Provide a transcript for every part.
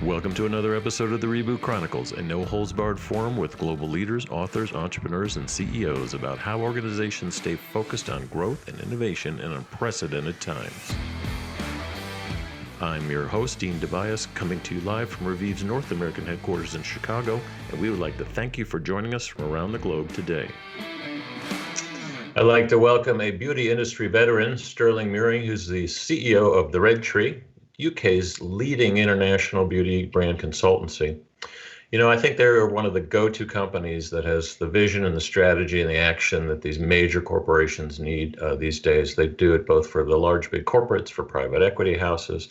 Welcome to another episode of the Reboot Chronicles, a no-holds-barred forum with global leaders, authors, entrepreneurs, and CEOs about how organizations stay focused on growth and innovation in unprecedented times. I'm your host, Dean Tobias, coming to you live from Reviv's North American headquarters in Chicago, and we would like to thank you for joining us from around the globe today. I'd like to welcome a beauty industry veteran, Stirling, who's the CEO of The Red Tree, UK's leading international beauty brand consultancy. You know, I think they're one of the go-to companies that has the vision and the strategy and the action that these major corporations need these days. They do it both for the large big corporates, for private equity houses,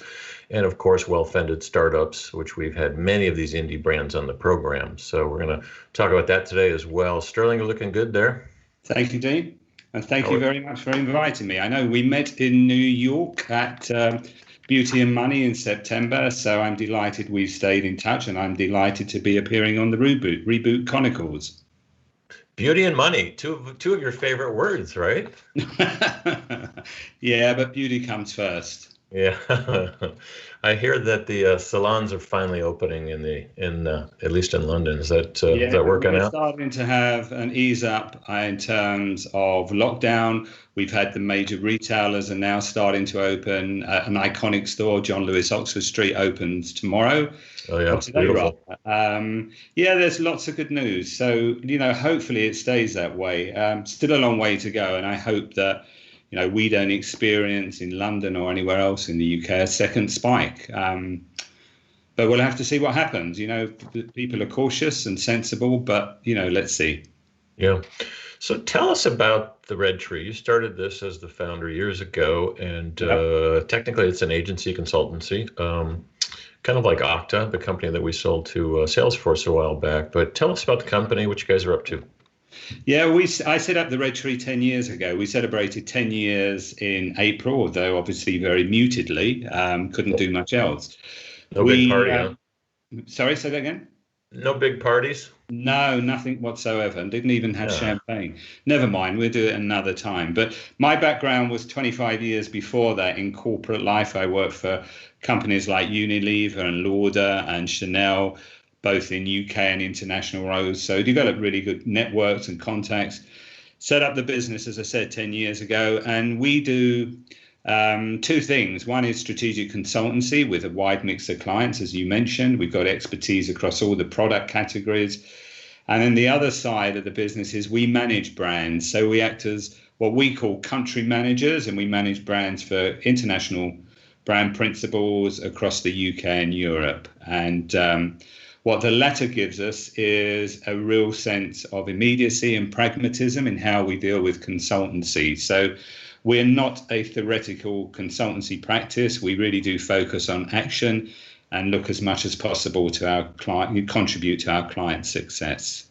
and of course, well-funded startups, which we've had many of these indie brands on the program. So we're going to talk about that today as well. Stirling, you're looking good there. Thank you, Dean. And thank you very much for inviting me. I know we met in New York at Beauty and Money in September, so I'm delighted we've stayed in touch, and I'm delighted to be appearing on the Reboot Chronicles. Beauty and money, two of your favorite words, right? Yeah, but beauty comes first. Yeah, I hear that the salons are finally opening in at least in London. Is that working out? We're starting to have an ease up in terms of lockdown. We've had the major retailers are now starting to open. An iconic store, John Lewis, Oxford Street, opens tomorrow. Oh yeah, beautiful. There's lots of good news. So hopefully it stays that way. Still a long way to go, and I hope that we don't experience in London or anywhere else in the UK a second spike. But we'll have to see what happens. People are cautious and sensible, but let's see. Yeah. So tell us about the Red Tree. You started this as the founder years ago, and technically it's an agency consultancy, kind of like Okta, the company that we sold to Salesforce a while back. But tell us about the company, what you guys are up to. Yeah, I set up the Red Tree 10 years ago. We celebrated 10 years in April, although obviously very mutedly, couldn't do much else. No big party, huh? Sorry, say that again? No big parties? No, nothing whatsoever, and didn't even have champagne. Never mind, we'll do it another time. But my background was 25 years before that in corporate life. I worked for companies like Unilever and Lauder and Chanel, both in UK and international roles. So developed really good networks and contacts, set up the business, as I said, 10 years ago. And we do two things. One is strategic consultancy with a wide mix of clients, as you mentioned. We've got expertise across all the product categories. And then the other side of the business is we manage brands. So we act as what we call country managers, and we manage brands for international brand principals across the UK and Europe. And what the latter gives us is a real sense of immediacy and pragmatism in how we deal with consultancy. So we're not a theoretical consultancy practice. We really do focus on action and look as much as possible to our client, contribute to our client success.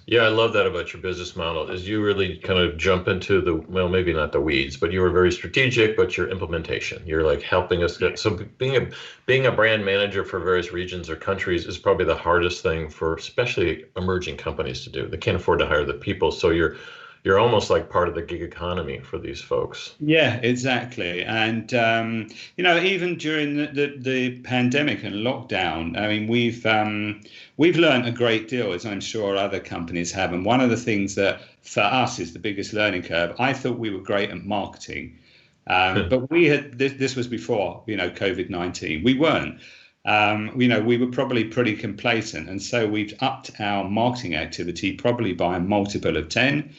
Yeah, I love that about your business model, is you really kind of jump into maybe not the weeds, but you were very strategic, but your implementation, you're like helping us get, so being a brand manager for various regions or countries is probably the hardest thing for especially emerging companies to do. They can't afford to hire the people. So you're almost like part of the gig economy for these folks. Yeah, exactly. And, even during the pandemic and lockdown, I mean, we've learned a great deal, as I'm sure other companies have. And one of the things that for us is the biggest learning curve, I thought we were great at marketing. But we had, this was before, COVID-19. We weren't. We were probably pretty complacent. And so we've upped our marketing activity probably by a multiple of 10.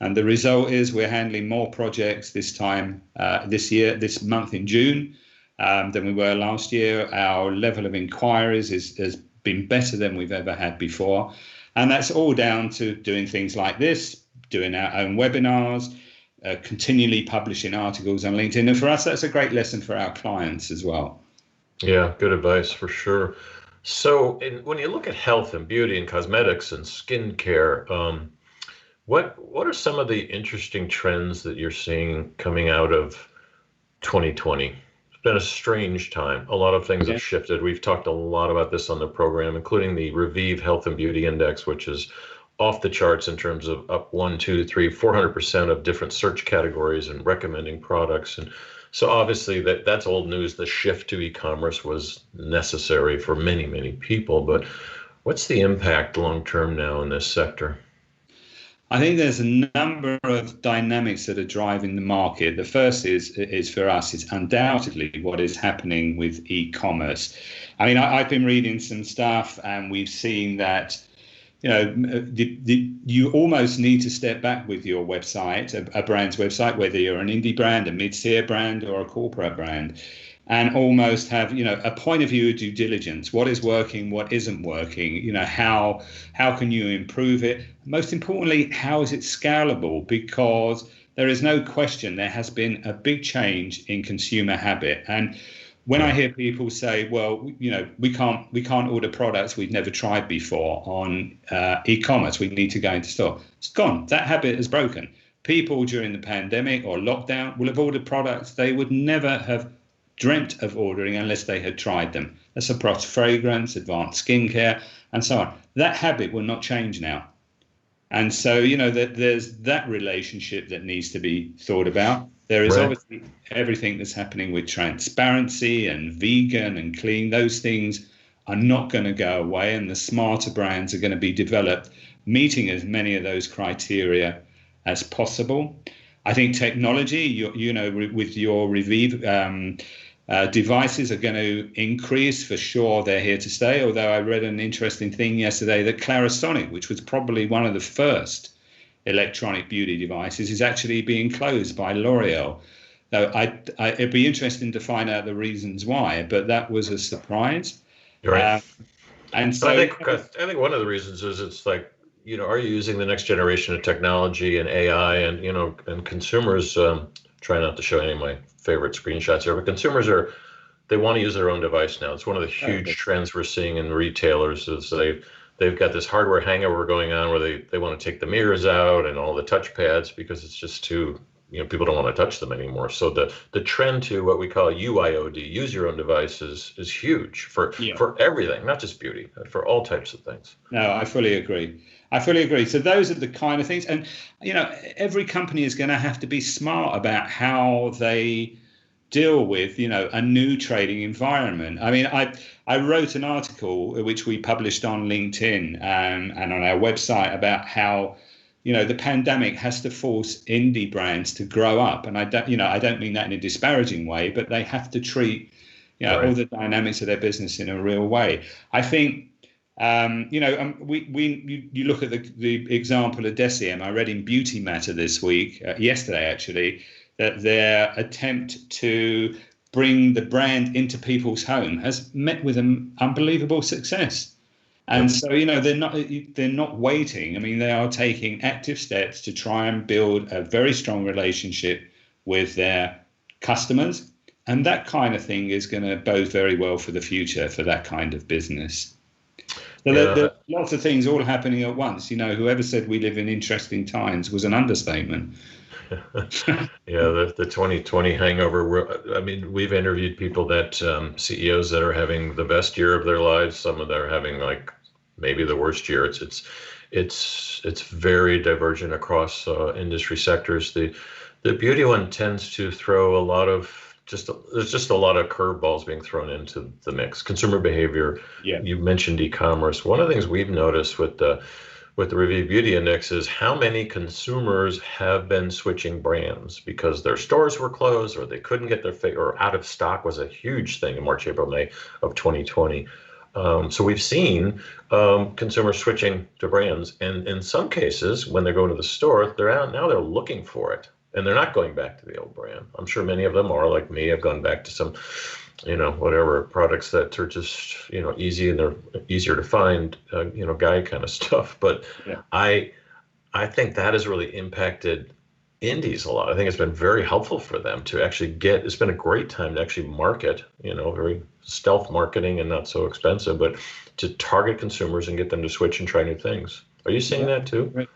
And the result is we're handling more projects this month in June, than we were last year. Our level of inquiries has been better than we've ever had before. And that's all down to doing things like this, doing our own webinars, continually publishing articles on LinkedIn. And for us, that's a great lesson for our clients as well. Yeah, good advice for sure. So when you look at health and beauty and cosmetics and skincare, what are some of the interesting trends that you're seeing coming out of 2020? It's been a strange time. A lot of things have shifted. We've talked a lot about this on the program, including the Reviv Health and Beauty Index, which is off the charts in terms of up 1, 2, 3, 400% of different search categories and recommending products. And So obviously that's old news. The shift to e-commerce was necessary for many, many people, but what's the impact long term now in this sector? I think there's a number of dynamics that are driving the market. The first is for us, is undoubtedly what is happening with e-commerce. I mean, I've been reading some stuff, and we've seen that you almost need to step back with your website, a brand's website, whether you're an indie brand, a mid-tier brand, or a corporate brand, and almost have a point of view of due diligence. What is working? What isn't working? How can you improve it? Most importantly, how is it scalable? Because there is no question there has been a big change in consumer habit. And when I hear people say, well, we can't order products we've never tried before on e-commerce, we need to go into store, it's gone. That habit is broken. People during the pandemic or lockdown will have ordered products they would never have dreamt of ordering unless they had tried them. That's across fragrance, advanced skincare, and so on. That habit will not change now. And so, that there's that relationship that needs to be thought about. There is obviously everything that's happening with transparency and vegan and clean. Those things are not going to go away, and the smarter brands are going to be developed, meeting as many of those criteria as possible. I think technology, with your Revive devices are going to increase for sure. They're here to stay. Although I read an interesting thing yesterday that Clarisonic, which was probably one of the first electronic beauty devices, is actually being closed by L'Oreal. So it'd be interesting to find out the reasons why, but that was a surprise. Right. And so I think one of the reasons is it's like, are you using the next generation of technology and AI and consumers, try not to show any of my favorite screenshots here, but consumers they want to use their own device now. It's one of the huge trends we're seeing in retailers is they've got this hardware hangover going on where they want to take the mirrors out and all the touch pads because it's just too, people don't want to touch them anymore. So the trend to what we call UIOD, use your own device, is huge for everything, not just beauty, but for all types of things. No, I fully agree. So those are the kind of things. And, every company is going to have to be smart about how they deal with, a new trading environment. I mean, I wrote an article which we published on LinkedIn and on our website about how, the pandemic has to force indie brands to grow up. And I don't mean that in a disparaging way, but they have to treat, all the dynamics of their business in a real way. I think, you look at the example of Deciem. I read in Beauty Matter this week, yesterday actually, that their attempt to bring the brand into people's home has met with an unbelievable success. And so, they're not waiting. I mean, they are taking active steps to try and build a very strong relationship with their customers. And that kind of thing is going to bode very well for the future for that kind of business. So there are lots of things all happening at once. Whoever said we live in interesting times was an understatement. The 2020 hangover. I mean, we've interviewed people that CEOs that are having the best year of their lives. Some of them are having like maybe the worst year. It's very divergent across industry sectors. The beauty one tends to throw a lot of there's just a lot of curveballs being thrown into the mix. Consumer behavior. Yeah. You mentioned e-commerce. One of the things we've noticed with the Review Beauty Index is how many consumers have been switching brands because their stores were closed or they couldn't get or out of stock was a huge thing in March, April, May of 2020. So we've seen consumers switching to brands, and in some cases, when they're going to the store, they're out now. They're looking for it, and they're not going back to the old brand. I'm sure many of them are like me. Have gone back to some, whatever products that are just easy and they're easier to find, guy kind of stuff. But yeah. I think that has really impacted indies a lot. I think it's been very helpful for them to actually it's been a great time to actually market, very stealth marketing and not so expensive, but to target consumers and get them to switch and try new things. Are you seeing that too? Right.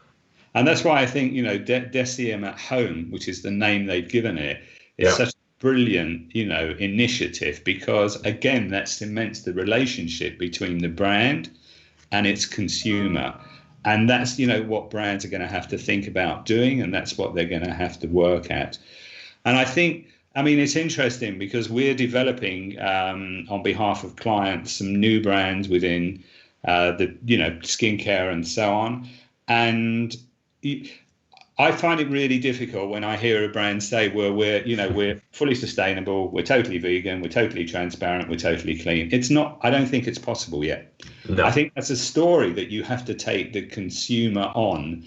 And that's why I think, Deciem at Home, which is the name they've given it, is such a brilliant, initiative because, again, that cements the relationship between the brand and its consumer. And that's, what brands are going to have to think about doing, and that's what they're going to have to work at. And I think I mean, it's interesting because we're developing on behalf of clients some new brands within skincare and so on. And I find it really difficult when I hear a brand say, well, we're fully sustainable, we're totally vegan, we're totally transparent, we're totally clean. It's not, I don't think it's possible yet. No. I think that's a story that you have to take the consumer on.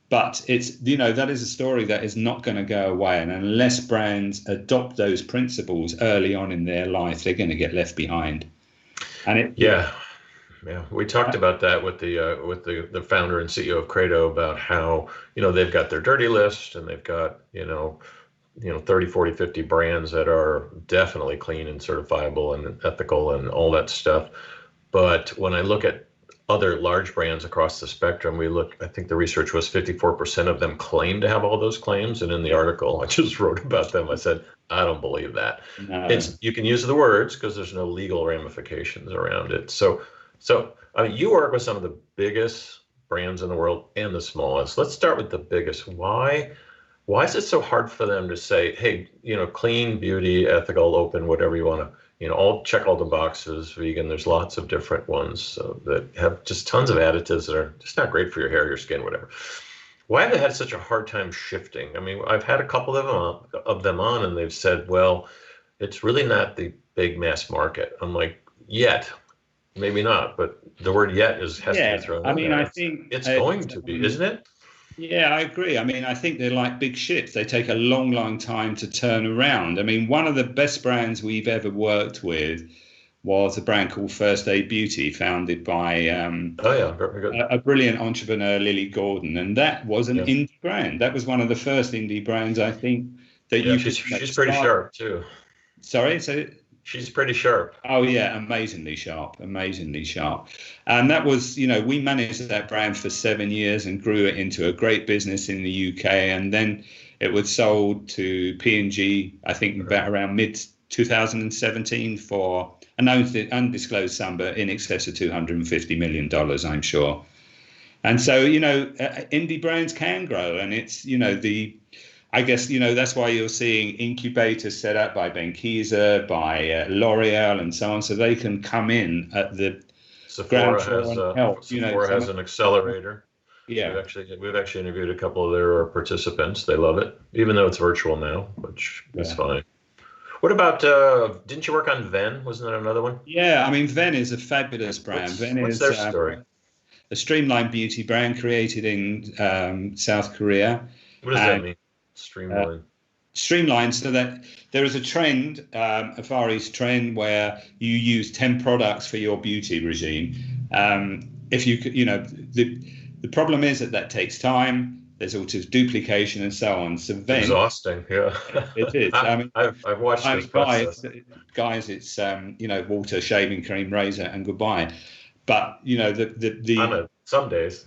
But it's, that is a story that is not going to go away. And unless brands adopt those principles early on in their life, they're going to get left behind. And yeah, we talked about that with the founder and CEO of Credo about how, they've got their dirty list and they've got, 30, 40, 50 brands that are definitely clean and certifiable and ethical and all that stuff. But when I look at other large brands across the spectrum, I think the research was 54% of them claim to have all those claims. And in the article I just wrote about them, I said, I don't believe that. No. You can use the words because there's no legal ramifications around it. So, I mean, you work with some of the biggest brands in the world and the smallest. Let's start with the biggest. Why is it so hard for them to say, hey, clean, beauty, ethical, open, whatever you want to, check all the boxes, vegan. There's lots of different ones that have just tons of additives that are just not great for your hair, your skin, whatever. Why have they had such a hard time shifting? I mean, I've had a couple of them on, and they've said, well, it's really not the big mass market. I'm like, yet. Maybe not, but the word yet has to be thrown in. I mean, there. I think it's going to be, isn't it? Yeah, I agree. I mean, I think they're like big ships. They take a long, long time to turn around. I mean, one of the best brands we've ever worked with was a brand called First Aid Beauty, founded by very good. A brilliant entrepreneur, Lily Gordon. And that was an indie brand. That was one of the first indie brands, I think, that she's pretty sharp, too. Sorry? So she's pretty sharp. Oh, yeah, amazingly sharp. And that was, we managed that brand for 7 years and grew it into a great business in the UK. And then it was sold to P&G, I think, about around mid-2017 for an undisclosed sum, but in excess of $250 million, I'm sure. And so, indie brands can grow. And it's, I guess, that's why you're seeing incubators set up by Benkiser, by L'Oreal and so on, so they can come in at the ground floor and help. Sephora has an accelerator. Yeah. We've actually interviewed a couple of their participants. They love it, even though it's virtual now, which is fine. What about, didn't you work on Ven? Wasn't that another one? Yeah, I mean, Ven is a fabulous brand. What's their story? A streamlined beauty brand created in South Korea. What does that mean? Streamlined, so that there is a trend, a Far East trend, where you use 10 products for your beauty regime. If you could, the problem is that takes time. There's also duplication and so on. So then, exhausting, yeah. It is. I mean, I've watched this process. Guys, it's water, shaving cream, razor, and goodbye. But some days.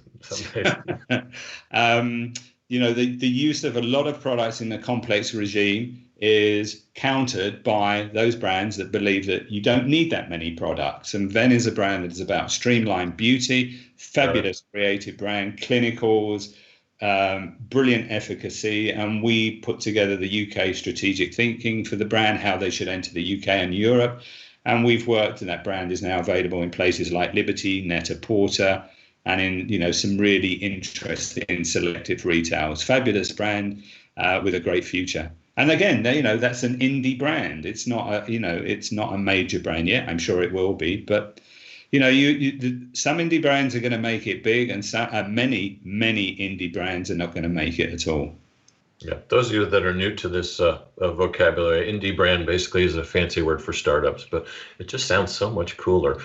The use of a lot of products in the complex regime is countered by those brands that believe that you don't need that many products. And Ven is a brand that is about streamlined beauty, fabulous creative brand, clinicals, brilliant efficacy. And we put together the UK strategic thinking for the brand, how they should enter the UK and Europe. And we've worked, and that brand is now available in places like Liberty, Net-a-Porter, and in some really interesting selective retails. Fabulous brand with a great future. And again, that's an indie brand. It's not a major brand yet. I'm sure it will be, but some indie brands are going to make it big, and many indie brands are not going to make it at all. Yeah, those of you that are new to this vocabulary, indie brand basically is a fancy word for startups, but it just sounds so much cooler.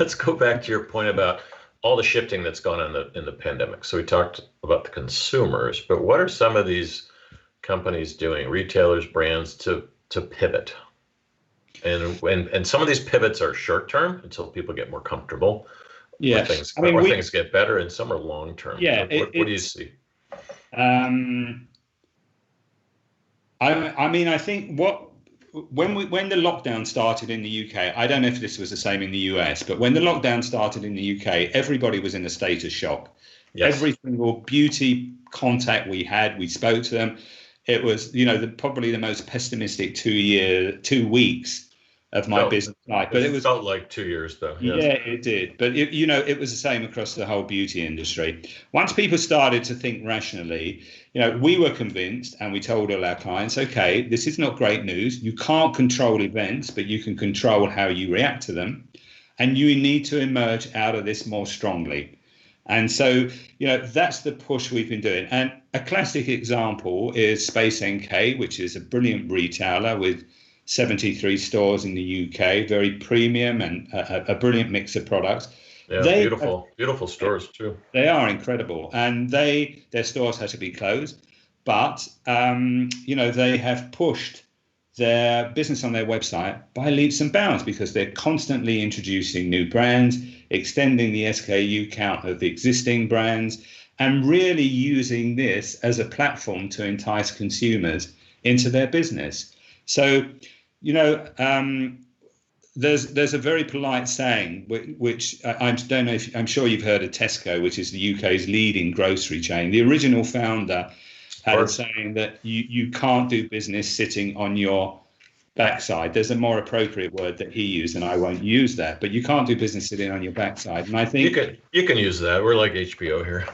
Let's go back to your point about all the shifting that's gone on in the pandemic. So we talked about the consumers, but what are some of these companies doing, retailers, brands, to pivot? And some of these pivots are short term until people get more comfortable. Yeah, things get better, and some are long term. Yeah, what do you see? I think when the lockdown started in the UK, I don't know if this was the same in the US, but when the lockdown started in the UK, everybody was in a state of shock. Yes. Every single beauty contact we had, we spoke to them. it was, probably the most pessimistic 2 weeks of my business life. But it felt like 2 years, though. Yeah, it did. But it was the same across the whole beauty industry. Once people started to think rationally, we were convinced, and we told all our clients, okay, this is not great news. You can't control events, but you can control how you react to them. And you need to emerge out of this more strongly. And so, that's the push we've been doing. And a classic example is Space NK, which is a brilliant retailer with 73 stores in the UK, very premium and a brilliant mix of products. Yeah, beautiful stores too. They are incredible, and their stores had to be closed, but they have pushed their business on their website by leaps and bounds because they're constantly introducing new brands, extending the SKU count of the existing brands, and really using this as a platform to entice consumers into their business. So, there's a very polite saying which I don't know if I'm sure you've heard of Tesco, which is the UK's leading grocery chain. The original founder had a saying that you can't do business sitting on your backside. There's a more appropriate word that he used, and I won't use that. But you can't do business sitting on your backside. And I think you can use that. We're like HBO here.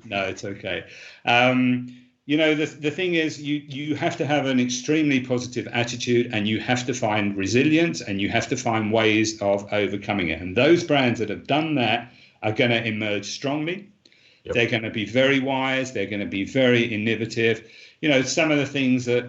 No, it's okay. The thing is, you have to have an extremely positive attitude, and you have to find resilience, and you have to find ways of overcoming it. And those brands that have done that are going to emerge strongly. Yep. They're going to be very wise. They're going to be very innovative. Some of the things that,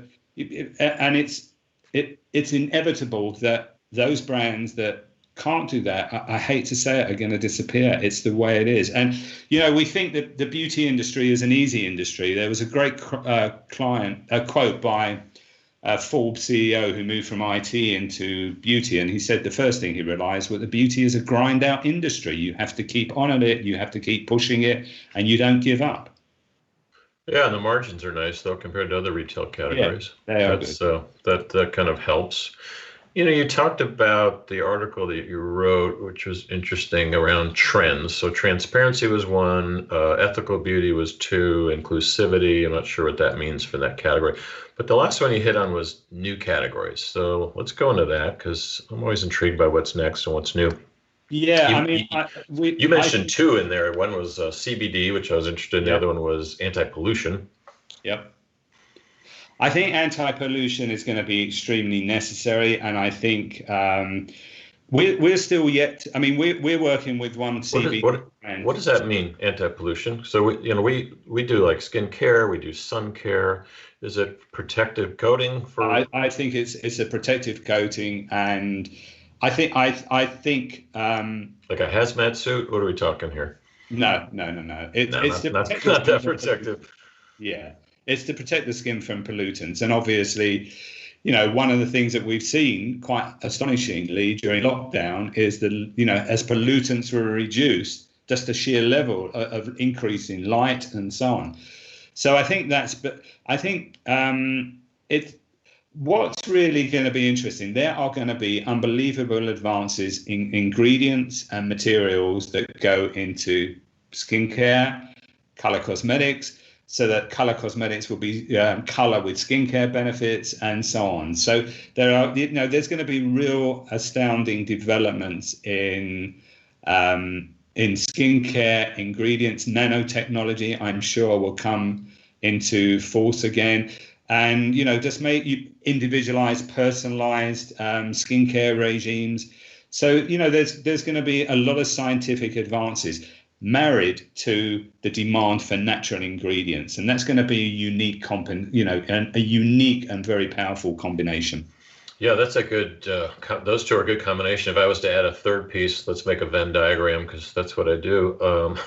and it's inevitable that those brands that can't do that, I hate to say it, are going to disappear. It's the way it is. And we think that the beauty industry is an easy industry. There was a great quote by a Forbes CEO who moved from IT into beauty, and he said the first thing he realized was that beauty is a grind out industry. You have to keep on at it, you have to keep pushing it, and you don't give up. Yeah, and the margins are nice though compared to other retail categories. Yeah, they are good. That kind of helps. You talked about the article that you wrote, which was interesting, around trends. So transparency was one, ethical beauty was two, inclusivity. I'm not sure what that means for that category. But the last one you hit on was new categories. So let's go into that, because I'm always intrigued by what's next and what's new. Yeah, you mentioned two in there. One was CBD, which I was interested in. The other one was anti-pollution. Yep. I think anti-pollution is going to be extremely necessary, and I think we're still yet. We're working with one CBD brand. What does that mean, anti-pollution? So we do like skin care, we do sun care. Is it protective coating for? I think it's a protective coating, and I think like a hazmat suit. What are we talking here? No. It's not that protective. Yeah. It's to protect the skin from pollutants. And obviously, one of the things that we've seen quite astonishingly during lockdown is that, as pollutants were reduced, just the sheer level of increase in light and so on. So I think what's really going to be interesting, there are going to be unbelievable advances in ingredients and materials that go into skincare, color cosmetics, so that color cosmetics will be color with skincare benefits and so on. So there's going to be real astounding developments in skincare ingredients. Nanotechnology, I'm sure, will come into force again. And, just make you individualized, personalized skincare regimes. So, there's going to be a lot of scientific advances married to the demand for natural ingredients, and that's going to be a unique a unique and very powerful combination. Yeah, that's a good. Those two are a good combination. If I was to add a third piece, let's make a Venn diagram, because that's what I do.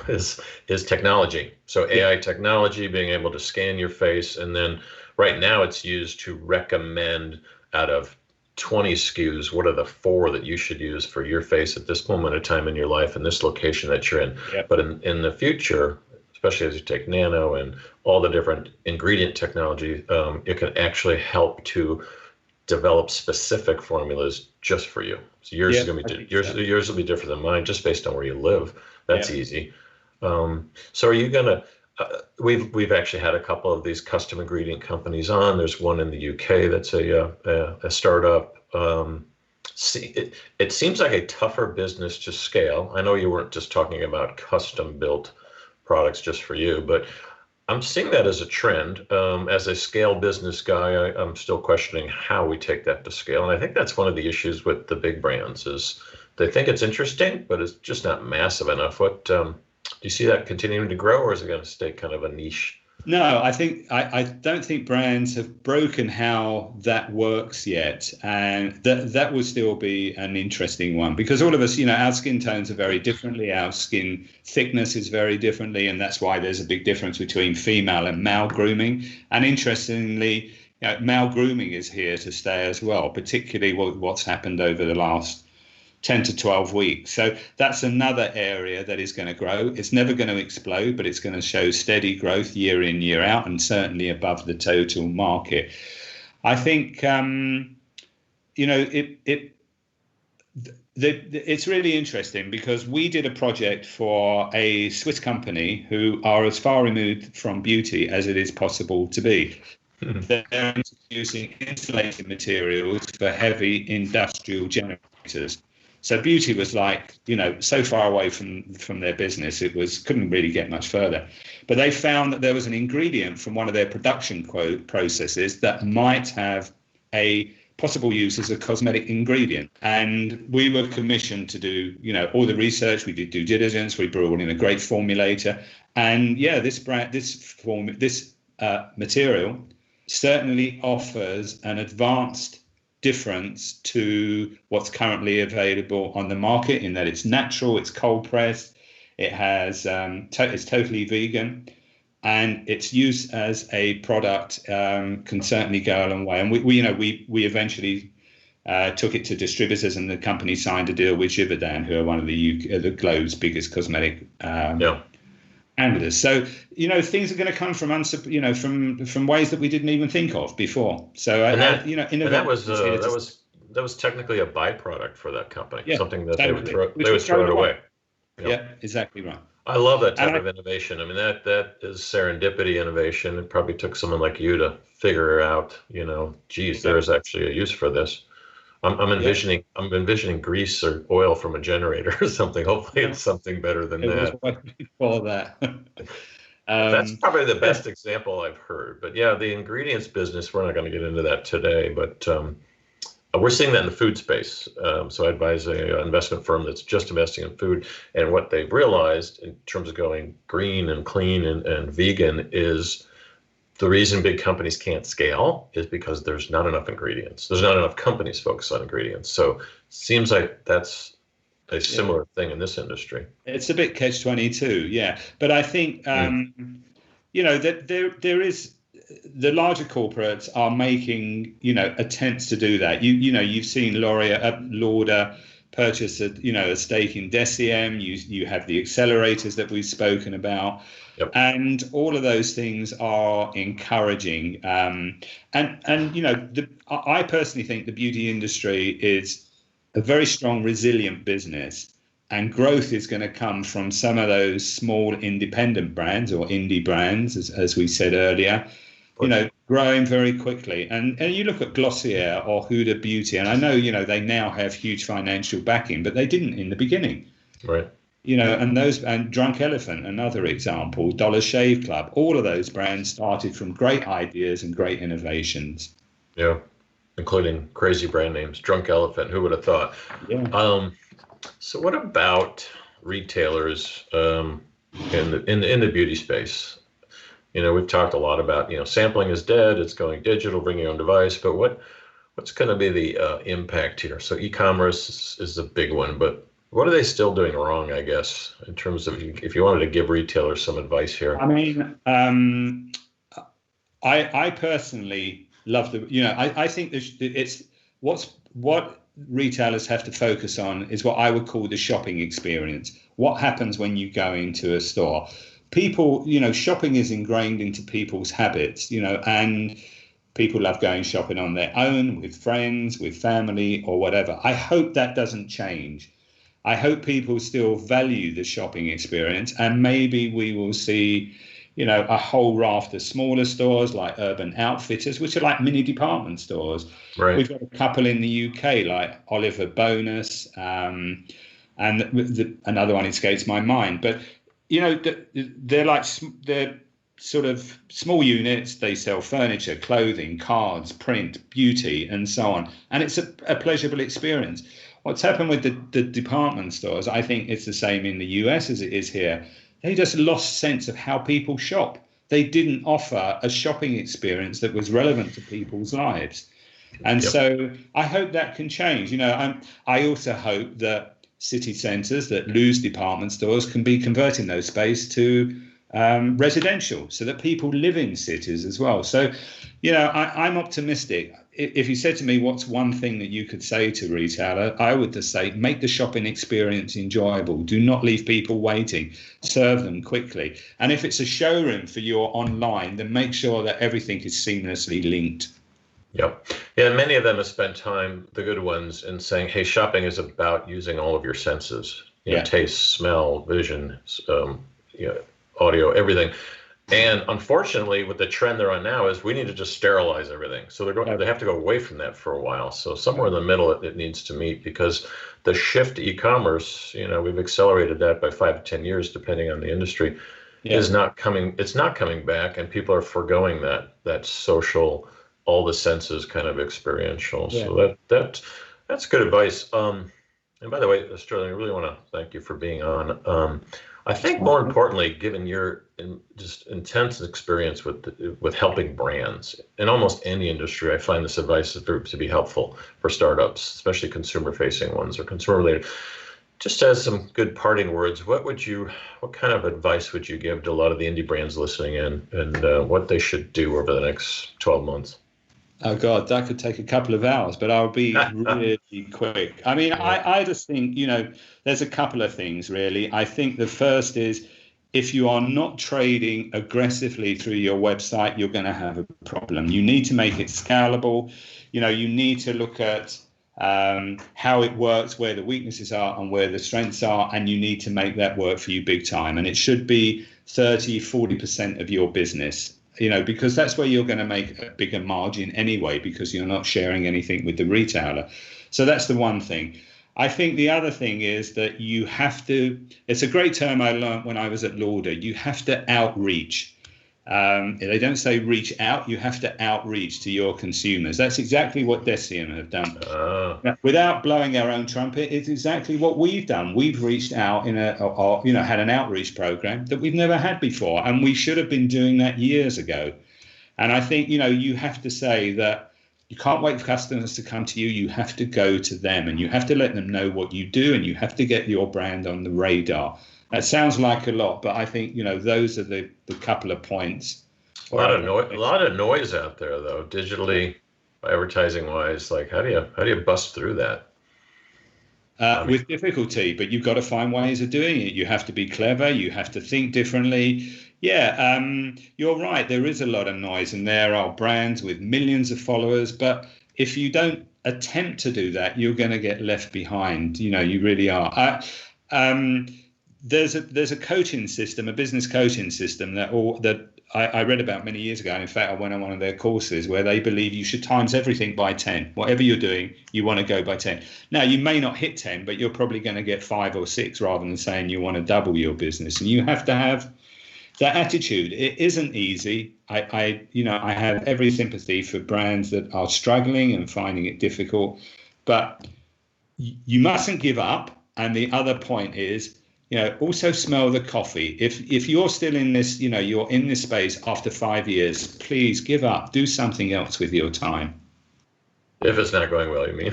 Is technology. So AI technology, being able to scan your face, and then right now it's used to recommend out of 20 SKUs, what are the 4 that you should use for your face at this moment of time in your life and this location that you're in. Yep. But in the future, especially as you take nano and all the different ingredient technology, it can actually help to develop specific formulas just for you. So yours is going to be yours will be different than mine, just based on where you live. That's easy. So are you going to We've actually had a couple of these custom ingredient companies on. There's one in the UK that's a startup. It seems like a tougher business to scale. I know you weren't just talking about custom built products just for you, but I'm seeing that as a trend. As a scale business guy, I'm still questioning how we take that to scale. And I think that's one of the issues with the big brands is they think it's interesting, but it's just not massive enough. Do you see that continuing to grow, or is it going to stay kind of a niche? No, I don't think brands have broken how that works yet, and that will still be an interesting one because all of us, our skin tones are very differently, our skin thickness is very differently, and that's why there's a big difference between female and male grooming. And interestingly, male grooming is here to stay as well, particularly what's happened over the last 10 to 12 weeks. So that's another area that is going to grow. It's never going to explode, but it's going to show steady growth year in, year out, and certainly above the total market. I think, it's really interesting because we did a project for a Swiss company who are as far removed from beauty as it is possible to be. They're introducing insulating materials for heavy industrial generators. So beauty was like, so far away from their business, couldn't really get much further. But they found that there was an ingredient from one of their production processes that might have a possible use as a cosmetic ingredient. And we were commissioned to do, all the research. We did due diligence. We brought in a great formulator. And this material certainly offers an advanced difference to what's currently available on the market in that it's natural, it's cold pressed, it has it's totally vegan, and its use as a product can certainly go a long way. And we eventually took it to distributors, and the company signed a deal with Givaudan, who are one of the globe's biggest cosmetic handlers. So things are going to come from from ways that we didn't even think of before. So that was technically a byproduct for that company, something that they would throw it away. Yeah, exactly right. I love that type of innovation. I mean, that is serendipity innovation. It probably took someone like you to figure out, there is actually a use for this. I'm envisioning grease or oil from a generator or something. Hopefully it's something better than that. Before that. That's probably the best example I've heard. But yeah, the ingredients business, we're not going to get into that today, but we're seeing that in the food space. So I advise an investment firm that's just investing in food. And what they've realized in terms of going green and clean and vegan is the reason big companies can't scale is because there's not enough ingredients. There's not enough companies focused on ingredients. So it seems like that's a similar thing in this industry. It's a bit catch-22, yeah. But I think, that there is, the larger corporates are making, attempts to do that. You've seen Lauder purchase a stake in Deciem. You have the accelerators that we've spoken about. Yep. And all of those things are encouraging. I personally think the beauty industry is a very strong, resilient business, and growth is going to come from some of those small independent brands or indie brands, as we said earlier, growing very quickly. And you look at Glossier or Huda Beauty, and I know, they now have huge financial backing, but they didn't in the beginning. Right. And Drunk Elephant, another example, Dollar Shave Club, all of those brands started from great ideas and great innovations. Yeah, including crazy brand names. Drunk Elephant, who would have thought? Yeah. So what about retailers in the beauty space? We've talked a lot about, sampling is dead, it's going digital, bring your own device, but what's going to be the impact here? So e-commerce is a big one, but what are they still doing wrong, I guess, in terms of if you wanted to give retailers some advice here? I mean, I personally love I think it's what retailers have to focus on is what I would call the shopping experience. What happens when you go into a store? People, shopping is ingrained into people's habits, and people love going shopping on their own, with friends, with family, or whatever. I hope that doesn't change. I hope people still value the shopping experience, and maybe we will see, a whole raft of smaller stores like Urban Outfitters, which are like mini department stores. Right. We've got a couple in the UK like Oliver Bonus, and another one escapes my mind. But they're sort of small units. They sell furniture, clothing, cards, print, beauty, and so on. And it's a pleasurable experience. What's happened with the department stores, I think it's the same in the US as it is here. They just lost sense of how people shop. They didn't offer a shopping experience that was relevant to people's lives. And so I hope that can change. I also hope that city centres that lose department stores can be converting those space to residential, so that people live in cities as well. So, I'm optimistic. If you said to me, what's one thing that you could say to a retailer, I would just say, make the shopping experience enjoyable. Do not leave people waiting. Serve them quickly. And if it's a showroom for your online, then make sure that everything is seamlessly linked. Yep. Yeah, many of them have spent time, the good ones, in saying, hey, shopping is about using all of your senses, taste, smell, vision, audio, everything. And unfortunately, with the trend they're on now is we need to just sterilize everything. So they have to go away from that for a while. So somewhere in the middle, it needs to meet, because the shift to e-commerce, we've accelerated that by 5 to 10 years, depending on the industry, is not coming. It's not coming back, and people are foregoing that social, all the senses kind of experiential. Yeah. So that's good advice. And by the way, Sterling, I really want to thank you for being on. I think more importantly, given your just intense experience with helping brands in almost any industry, I find this advice to be helpful for startups, especially consumer-facing ones or consumer-related. Just as some good parting words, what kind of advice would you give to a lot of the indie brands listening in, and what they should do over the next 12 months? Oh God, that could take a couple of hours, but I'll be really quick. I mean, I just think, there's a couple of things really. I think the first is, if you are not trading aggressively through your website, you're going to have a problem. You need to make it scalable. You need to look at how it works, where the weaknesses are and where the strengths are, and you need to make that work for you big time. And it should be 30-40% of your business. Because that's where you're going to make a bigger margin anyway, because you're not sharing anything with the retailer. So that's the one thing. I think the other thing is that you have to, it's a great term I learned when I was at Lauder, you have to outreach. They don't say reach out, you have to outreach to your consumers. That's exactly what Decium have done. Without blowing our own trumpet, it's exactly what we've done. We've reached out had an outreach program that we've never had before, and we should have been doing that years ago. And I think, you have to say that you can't wait for customers to come to you. You have to go to them, and you have to let them know what you do, and you have to get your brand on the radar. That sounds like a lot, but I think, those are the couple of points. A lot of noise out there, though, digitally, advertising wise. Like, how do you bust through that? With difficulty, but you've got to find ways of doing it. You have to be clever. You have to think differently. Yeah, you're right. There is a lot of noise, and there are brands with millions of followers. But if you don't attempt to do that, you're going to get left behind. You really are. There's a coaching system, a business coaching system that I read about many years ago. And in fact, I went on one of their courses where they believe you should times everything by 10. Whatever you're doing, you want to go by 10. Now, you may not hit 10, but you're probably going to get 5 or 6 rather than saying you want to double your business. And you have to have that attitude. It isn't easy. I have every sympathy for brands that are struggling and finding it difficult, but you mustn't give up. And the other point is, also smell the coffee. If you're still in this, you're in this space after 5 years, please give up. Do something else with your time. If it's not going well, you mean?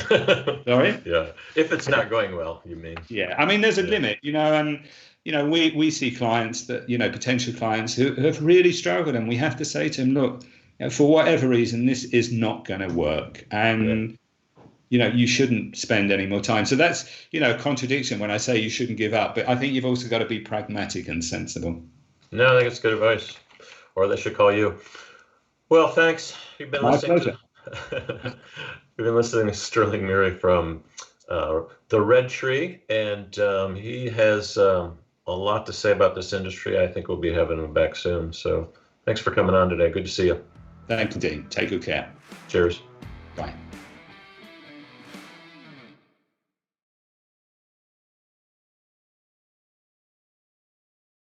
Sorry? Yeah. If it's not going well, you mean? Yeah. I mean, there's a limit, and we see clients that, potential clients who have really struggled, and we have to say to them, look, for whatever reason, this is not going to work. And you shouldn't spend any more time. So that's, a contradiction when I say you shouldn't give up. But I think you've also got to be pragmatic and sensible. No, I think it's good advice. Or they should call you. Well, thanks. You've been listening. We've been listening to Stirling Murray from The Red Tree. And he has a lot to say about this industry. I think we'll be having him back soon. So thanks for coming on today. Good to see you. Thank you, Dean. Take good care. Cheers.